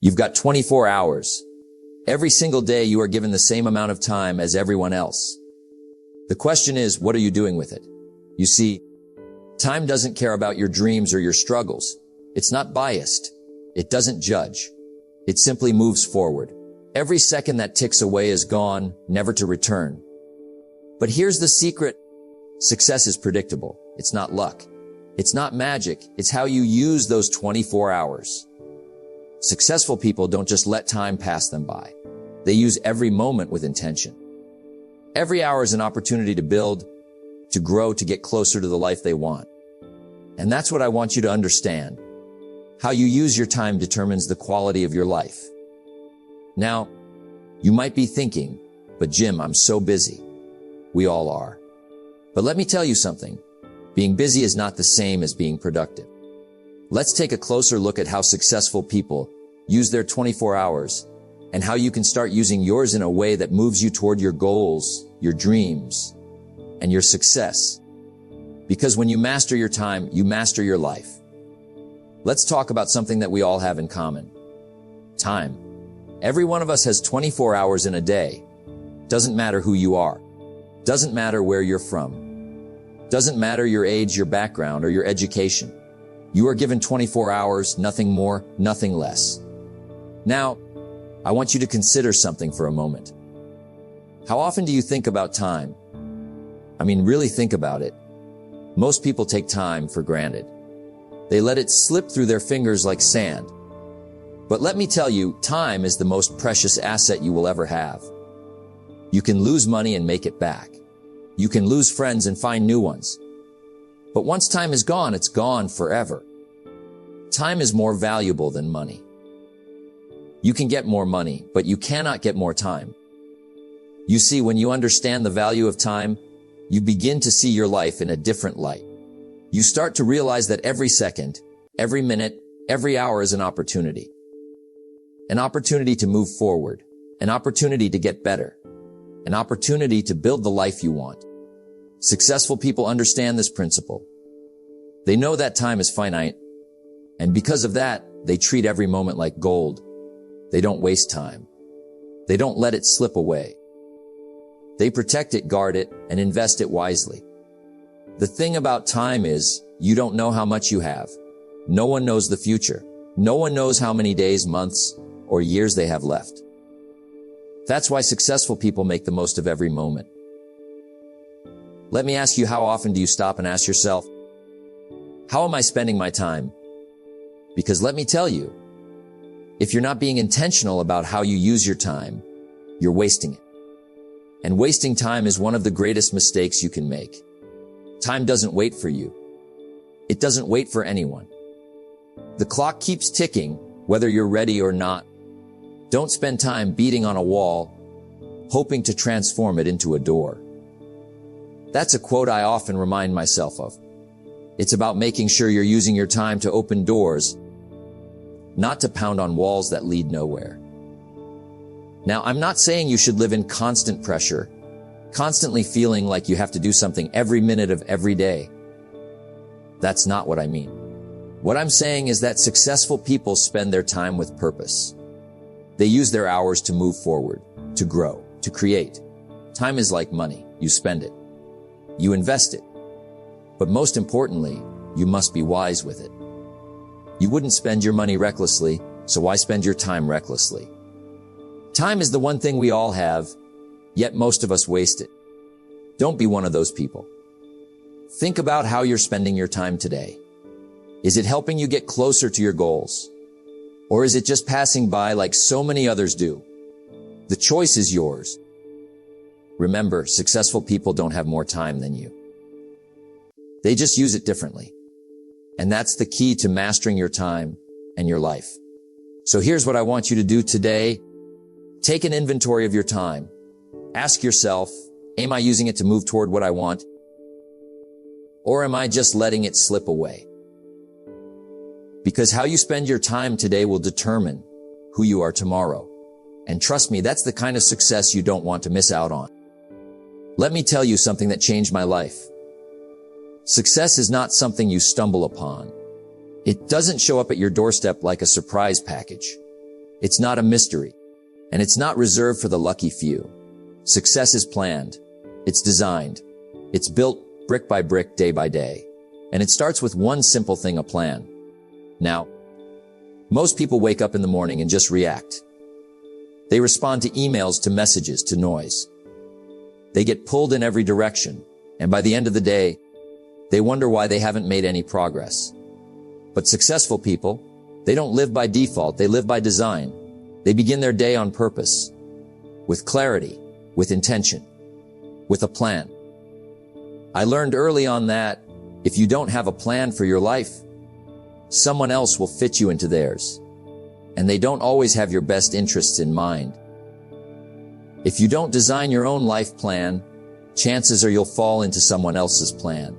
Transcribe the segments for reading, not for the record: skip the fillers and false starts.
You've got 24 hours. Every single day you are given the same amount of time as everyone else. The question is, what are you doing with it? You see, time doesn't care about your dreams or your struggles. It's not biased. It doesn't judge. It simply moves forward. Every second that ticks away is gone, never to return. But here's the secret. Success is predictable. It's not luck. It's not magic. It's how you use those 24 hours. Successful people don't just let time pass them by. They use every moment with intention. Every hour is an opportunity to build, to grow, to get closer to the life they want. And that's what I want you to understand. How you use your time determines the quality of your life. Now, you might be thinking, but Jim, I'm so busy. We all are. But let me tell you something. Being busy is not the same as being productive. Let's take a closer look at how successful people use their 24 hours and how you can start using yours in a way that moves you toward your goals, your dreams, and your success. Because when you master your time, you master your life. Let's talk about something that we all have in common. Time. Every one of us has 24 hours in a day. Doesn't matter who you are. Doesn't matter where you're from. Doesn't matter your age, your background, or your education. You are given 24 hours, nothing more, nothing less. Now, I want you to consider something for a moment. How often do you think about time? I mean, really think about it. Most people take time for granted. They let it slip through their fingers like sand. But let me tell you, time is the most precious asset you will ever have. You can lose money and make it back. You can lose friends and find new ones. But once time is gone, it's gone forever. Time is more valuable than money. You can get more money, but you cannot get more time. You see, when you understand the value of time, you begin to see your life in a different light. You start to realize that every second, every minute, every hour is an opportunity. An opportunity to move forward, an opportunity to get better, an opportunity to build the life you want. Successful people understand this principle. They know that time is finite, and because of that, they treat every moment like gold. They don't waste time. They don't let it slip away. They protect it, guard it, and invest it wisely. The thing about time is, you don't know how much you have. No one knows the future. No one knows how many days, months, or years they have left. That's why successful people make the most of every moment. Let me ask you, how often do you stop and ask yourself, how am I spending my time? Because let me tell you, if you're not being intentional about how you use your time, you're wasting it. And wasting time is one of the greatest mistakes you can make. Time doesn't wait for you. It doesn't wait for anyone. The clock keeps ticking, whether you're ready or not. Don't spend time beating on a wall, hoping to transform it into a door. That's a quote I often remind myself of. It's about making sure you're using your time to open doors, not to pound on walls that lead nowhere. Now, I'm not saying you should live in constant pressure, constantly feeling like you have to do something every minute of every day. That's not what I mean. What I'm saying is that successful people spend their time with purpose. They use their hours to move forward, to grow, to create. Time is like money. You spend it. You invest it. But most importantly, you must be wise with it. You wouldn't spend your money recklessly, so why spend your time recklessly? Time is the one thing we all have, yet most of us waste it. Don't be one of those people. Think about how you're spending your time today. Is it helping you get closer to your goals? Or is it just passing by like so many others do? The choice is yours. Remember, successful people don't have more time than you. They just use it differently. And that's the key to mastering your time and your life. So here's what I want you to do today. Take an inventory of your time. Ask yourself, am I using it to move toward what I want? Or am I just letting it slip away? Because how you spend your time today will determine who you are tomorrow. And trust me, that's the kind of success you don't want to miss out on. Let me tell you something that changed my life. Success is not something you stumble upon. It doesn't show up at your doorstep like a surprise package. It's not a mystery, and it's not reserved for the lucky few. Success is planned. It's designed. It's built brick by brick, day by day. And it starts with one simple thing, a plan. Now, most people wake up in the morning and just react. They respond to emails, to messages, to noise. They get pulled in every direction, and by the end of the day, they wonder why they haven't made any progress. But successful people, they don't live by default, they live by design. They begin their day on purpose, with clarity, with intention, with a plan. I learned early on that if you don't have a plan for your life, someone else will fit you into theirs, and they don't always have your best interests in mind. If you don't design your own life plan, chances are you'll fall into someone else's plan.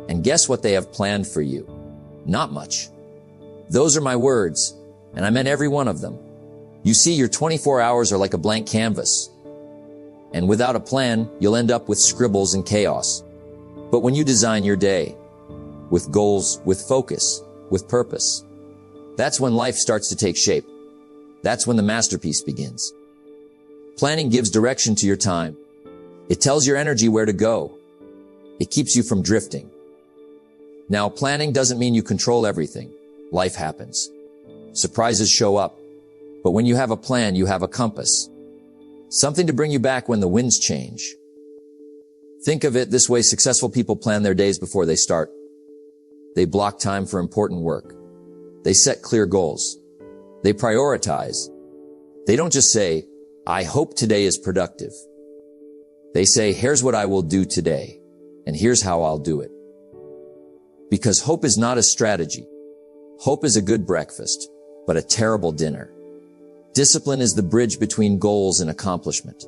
And guess what they have planned for you? Not much. Those are my words, and I meant every one of them. You see, your 24 hours are like a blank canvas. And without a plan, you'll end up with scribbles and chaos. But when you design your day, with goals, with focus, with purpose, that's when life starts to take shape. That's when the masterpiece begins. Planning gives direction to your time. It tells your energy where to go. It keeps you from drifting. Now, planning doesn't mean you control everything. Life happens. Surprises show up. But when you have a plan, you have a compass. Something to bring you back when the winds change. Think of it this way: successful people plan their days before they start. They block time for important work. They set clear goals. They prioritize. They don't just say, I hope today is productive. They say, here's what I will do today, and here's how I'll do it. Because hope is not a strategy. Hope is a good breakfast, but a terrible dinner. Discipline is the bridge between goals and accomplishment.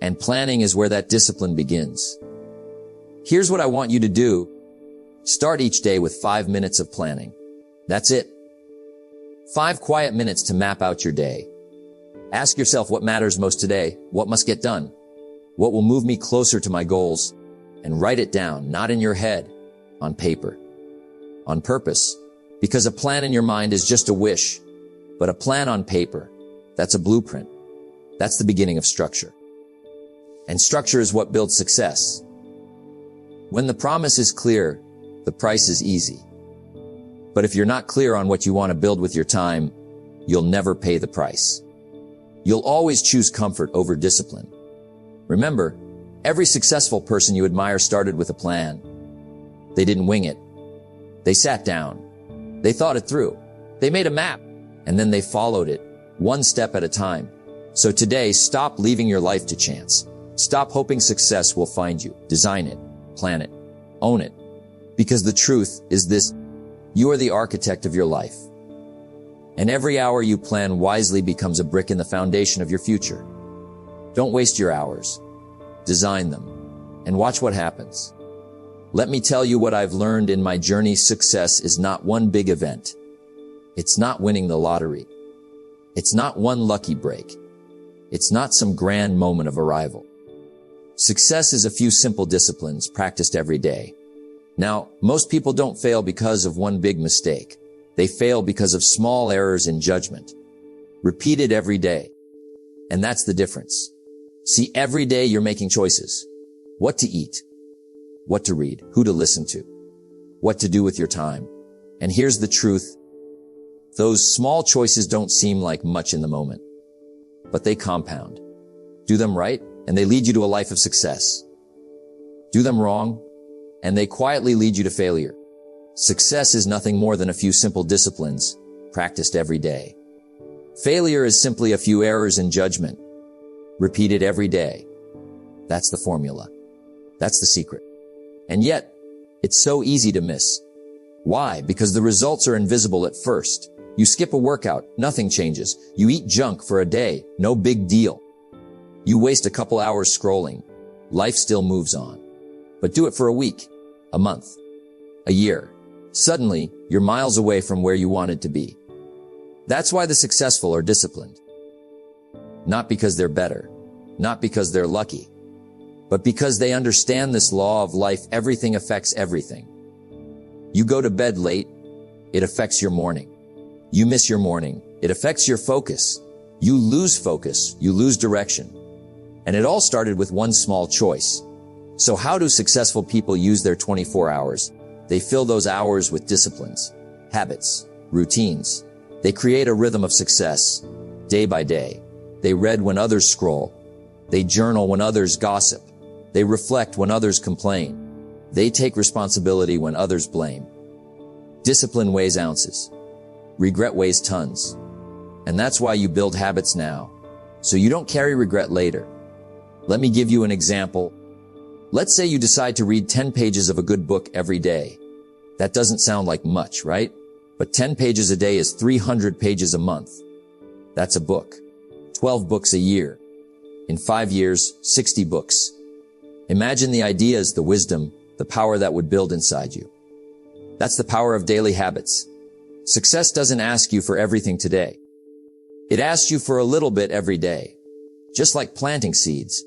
And planning is where that discipline begins. Here's what I want you to do. Start each day with 5 minutes of planning. That's it. 5 quiet minutes to map out your day. Ask yourself what matters most today, what must get done, what will move me closer to my goals, and write it down, not in your head, on paper, on purpose, because a plan in your mind is just a wish, but a plan on paper, that's a blueprint. That's the beginning of structure. And structure is what builds success. When the promise is clear, the price is easy. But if you're not clear on what you want to build with your time, you'll never pay the price. You'll always choose comfort over discipline. Remember, every successful person you admire started with a plan. They didn't wing it. They sat down. They thought it through. They made a map, and then they followed it, one step at a time. So today, stop leaving your life to chance. Stop hoping success will find you. Design it, plan it, own it. Because the truth is this: you are the architect of your life. And every hour you plan wisely becomes a brick in the foundation of your future. Don't waste your hours. Design them, and watch what happens. Let me tell you what I've learned in my journey. Success is not one big event. It's not winning the lottery. It's not one lucky break. It's not some grand moment of arrival. Success is a few simple disciplines practiced every day. Now, most people don't fail because of one big mistake. They fail because of small errors in judgment, repeated every day. And that's the difference. See, every day you're making choices. What to eat, what to read, who to listen to, what to do with your time. And here's the truth. Those small choices don't seem like much in the moment, but they compound. Do them right, and they lead you to a life of success. Do them wrong, and they quietly lead you to failure. Success is nothing more than a few simple disciplines practiced every day. Failure is simply a few errors in judgment, repeated every day. That's the formula. That's the secret. And yet, it's so easy to miss. Why? Because the results are invisible at first. You skip a workout, nothing changes. You eat junk for a day, no big deal. You waste a couple hours scrolling. Life still moves on. But do it for a week, a month, a year. Suddenly, you're miles away from where you wanted to be. That's why the successful are disciplined. Not because they're better, not because they're lucky, but because they understand this law of life. Everything affects everything. You go to bed late, it affects your morning. You miss your morning, It affects your focus. You lose focus. You lose direction. And it all started with one small choice. So how do successful people use their 24 hours? They fill those hours with disciplines, habits, routines. They create a rhythm of success, day by day. They read when others scroll. They journal when others gossip. They reflect when others complain. They take responsibility when others blame. Discipline weighs ounces. Regret weighs tons. And that's why you build habits now, so you don't carry regret later. Let me give you an example. Let's say you decide to read 10 pages of a good book every day. That doesn't sound like much, right? But 10 pages a day is 300 pages a month. That's a book. 12 books a year. In 5 years, 60 books. Imagine the ideas, the wisdom, the power that would build inside you. That's the power of daily habits. Success doesn't ask you for everything today. It asks you for a little bit every day. Just like planting seeds.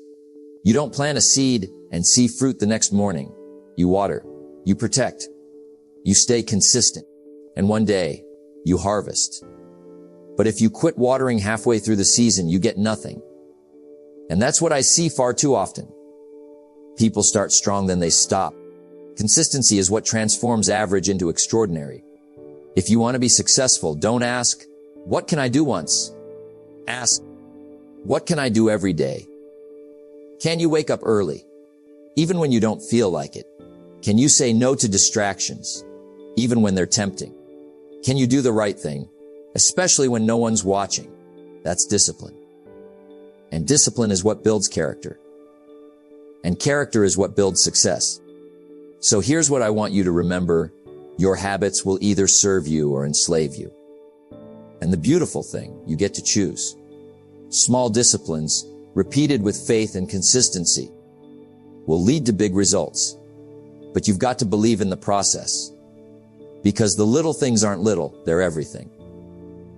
You don't plant a seed and see fruit the next morning. You water. You protect. You stay consistent. And one day, you harvest. But if you quit watering halfway through the season, you get nothing. And that's what I see far too often. People start strong, then they stop. Consistency is what transforms average into extraordinary. If you want to be successful, don't ask, what can I do once? Ask, what can I do every day? Can you wake up early, even when you don't feel like it? Can you say no to distractions, even when they're tempting? Can you do the right thing, especially when no one's watching? That's discipline. And discipline is what builds character. And character is what builds success. So here's what I want you to remember. Your habits will either serve you or enslave you. And the beautiful thing, you get to choose. Small disciplines, repeated with faith and consistency, will lead to big results. But you've got to believe in the process. Because the little things aren't little, they're everything.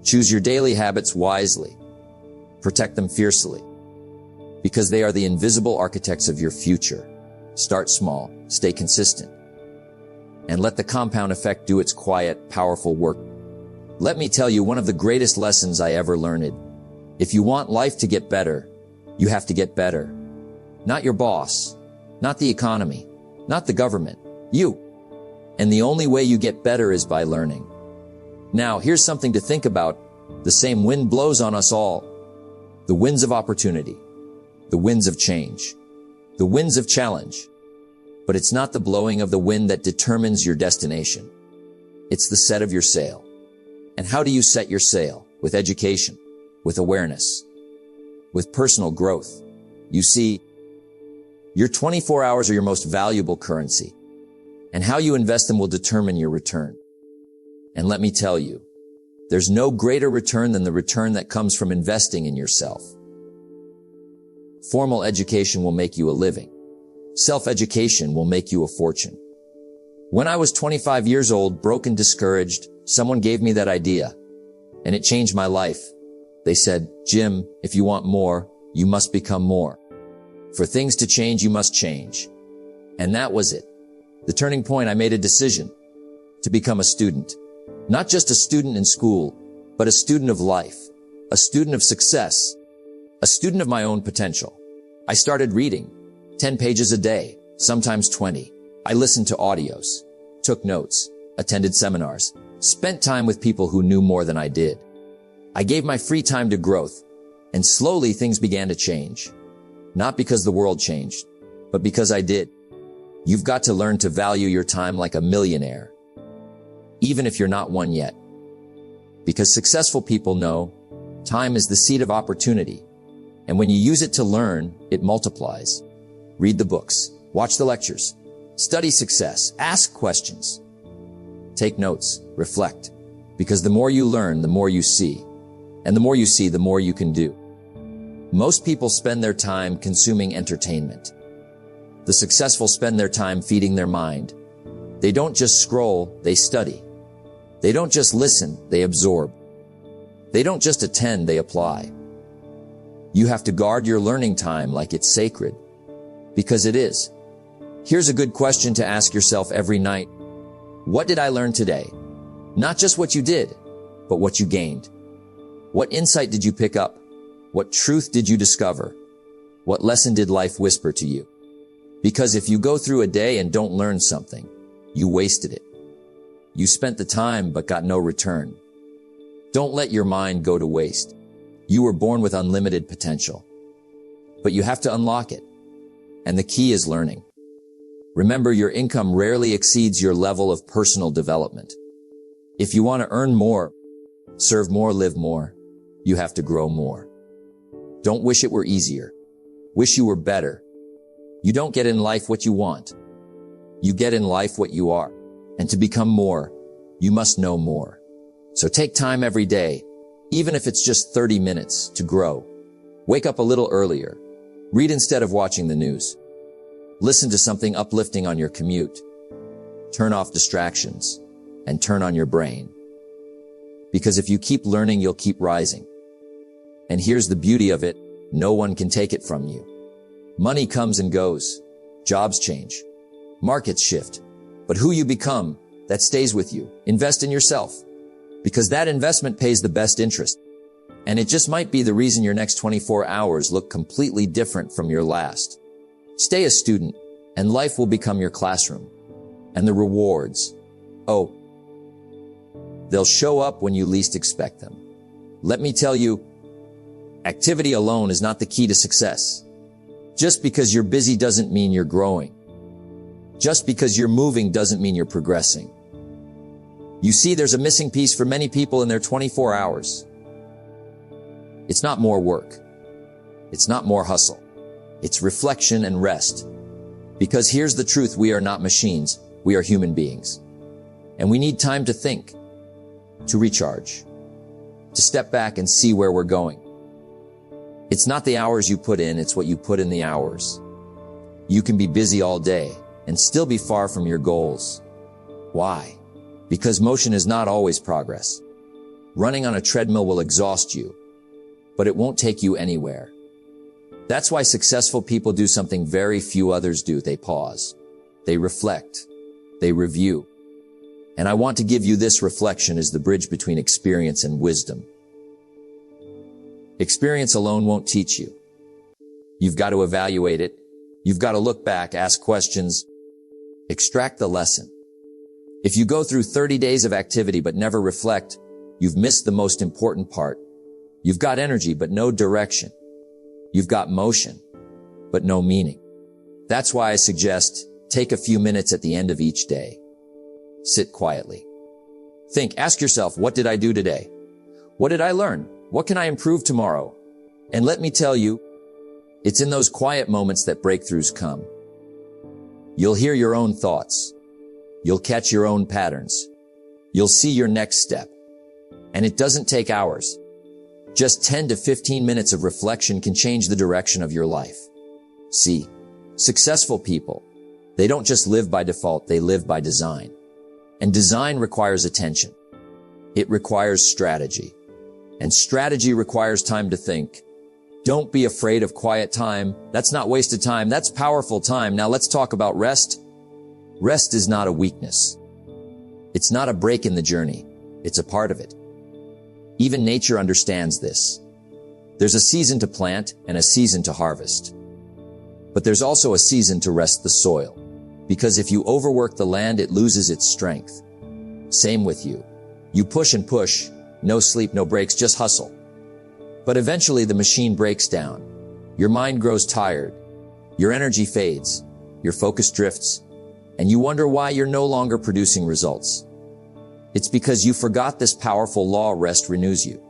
Choose your daily habits wisely. Protect them fiercely. Because they are the invisible architects of your future. Start small, stay consistent, and let the compound effect do its quiet, powerful work. Let me tell you one of the greatest lessons I ever learned. If you want life to get better, you have to get better. Not your boss, not the economy, not the government, you. And the only way you get better is by learning. Now, here's something to think about. The same wind blows on us all. The winds of opportunity, the winds of change, the winds of challenge. But it's not the blowing of the wind that determines your destination. It's the set of your sail. And how do you set your sail? With education, with awareness, with personal growth. You see, your 24 hours are your most valuable currency. And how you invest them will determine your return. And let me tell you, there's no greater return than the return that comes from investing in yourself. Formal education will make you a living. Self-education will make you a fortune. When I was 25 years old, broken, discouraged, someone gave me that idea, and it changed my life. They said, Jim, if you want more, you must become more. For things to change, you must change. And that was it. The turning point. I made a decision to become a student. Not just a student in school, but a student of life, a student of success, a student of my own potential. I started reading 10 pages a day, sometimes 20. I listened to audios, took notes, attended seminars, spent time with people who knew more than I did. I gave my free time to growth, and slowly things began to change. Not because the world changed, but because I did. You've got to learn to value your time like a millionaire, even if you're not one yet. Because successful people know time is the seed of opportunity. And when you use it to learn, it multiplies. Read the books, watch the lectures, study success, ask questions, take notes, reflect. Because the more you learn, the more you see. And the more you see, the more you can do. Most people spend their time consuming entertainment. The successful spend their time feeding their mind. They don't just scroll, they study. They don't just listen, they absorb. They don't just attend, they apply. You have to guard your learning time like it's sacred. Because it is. Here's a good question to ask yourself every night. What did I learn today? Not just what you did, but what you gained. What insight did you pick up? What truth did you discover? What lesson did life whisper to you? Because if you go through a day and don't learn something, you wasted it. You spent the time but got no return. Don't let your mind go to waste. You were born with unlimited potential, but you have to unlock it. And the key is learning. Remember, your income rarely exceeds your level of personal development. If you want to earn more, serve more, live more, you have to grow more. Don't wish it were easier. Wish you were better. You don't get in life what you want. You get in life what you are. And to become more, you must know more. So take time every day, even if it's just 30 minutes, to grow. Wake up a little earlier. Read instead of watching the news. Listen to something uplifting on your commute. Turn off distractions and turn on your brain. Because if you keep learning, you'll keep rising. And here's the beauty of it. No one can take it from you. Money comes and goes. Jobs change. Markets shift. But who you become, that stays with you. Invest in yourself, because that investment pays the best interest. And it just might be the reason your next 24 hours look completely different from your last. Stay a student, and life will become your classroom. And the rewards, oh, they'll show up when you least expect them. Let me tell you, activity alone is not the key to success. Just because you're busy doesn't mean you're growing. Just because you're moving doesn't mean you're progressing. You see, there's a missing piece for many people in their 24 hours. It's not more work. It's not more hustle. It's reflection and rest. Because here's the truth, we are not machines. We are human beings. And we need time to think, to recharge, to step back and see where we're going. It's not the hours you put in, it's what you put in the hours. You can be busy all day and still be far from your goals. Why? Because motion is not always progress. Running on a treadmill will exhaust you, but it won't take you anywhere. That's why successful people do something very few others do. They pause. They reflect. They review. And I want to give you this reflection as the bridge between experience and wisdom. Experience alone won't teach you. You've got to evaluate it. You've got to look back, ask questions, extract the lesson. If you go through 30 days of activity but never reflect, you've missed the most important part. You've got energy but no direction. You've got motion but no meaning. That's why I suggest take a few minutes at the end of each day. Sit quietly. Think, ask yourself, what did I do today? What did I learn? What can I improve tomorrow? And let me tell you, it's in those quiet moments that breakthroughs come. You'll hear your own thoughts. You'll catch your own patterns. You'll see your next step. And it doesn't take hours. Just 10 to 15 minutes of reflection can change the direction of your life. See, successful people, they don't just live by default, they live by design. And design requires attention. It requires strategy. And strategy requires time to think. Don't be afraid of quiet time. That's not wasted time. That's powerful time. Now let's talk about rest. Rest is not a weakness. It's not a break in the journey. It's a part of it. Even nature understands this. There's a season to plant and a season to harvest. But there's also a season to rest the soil. Because if you overwork the land, it loses its strength. Same with you. You push and push. No sleep, no breaks, just hustle. But eventually the machine breaks down. Your mind grows tired. Your energy fades. Your focus drifts. And you wonder why you're no longer producing results. It's because you forgot this powerful law. Rest renews you.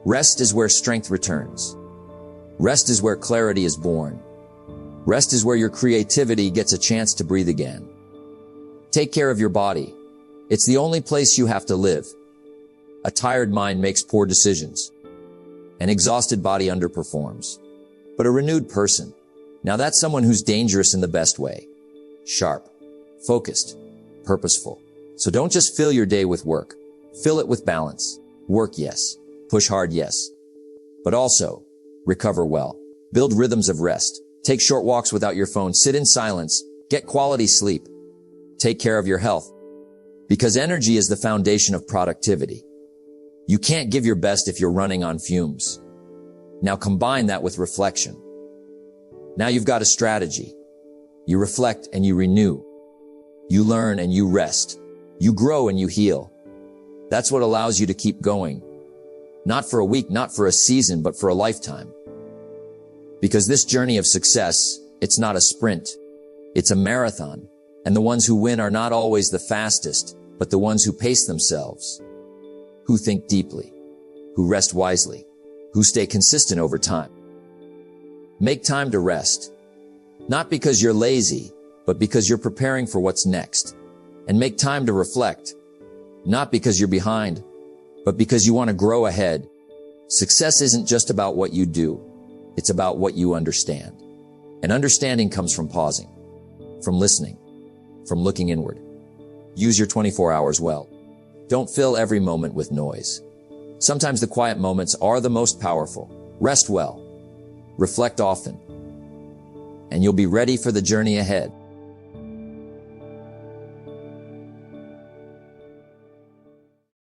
Rest is where strength returns. Rest is where clarity is born. Rest is where your creativity gets a chance to breathe again. Take care of your body. It's the only place you have to live. A tired mind makes poor decisions. An exhausted body underperforms. But a renewed person, now that's someone who's dangerous in the best way. Sharp, focused, purposeful. So don't just fill your day with work. Fill it with balance. Work, yes. Push hard, yes. But also, recover well. Build rhythms of rest. Take short walks without your phone. Sit in silence. Get quality sleep. Take care of your health. Because energy is the foundation of productivity. You can't give your best if you're running on fumes. Now combine that with reflection. Now you've got a strategy. You reflect and you renew. You learn and you rest. You grow and you heal. That's what allows you to keep going. Not for a week, not for a season, but for a lifetime. Because this journey of success, it's not a sprint. It's a marathon. And the ones who win are not always the fastest, but the ones who pace themselves, who think deeply, who rest wisely, who stay consistent over time. Make time to rest. Not because you're lazy, but because you're preparing for what's next. And make time to reflect. Not because you're behind, but because you want to grow ahead. Success isn't just about what you do. It's about what you understand. And understanding comes from pausing, from listening, from looking inward. Use your 24 hours well. Don't fill every moment with noise. Sometimes the quiet moments are the most powerful. Rest well. Reflect often. And you'll be ready for the journey ahead.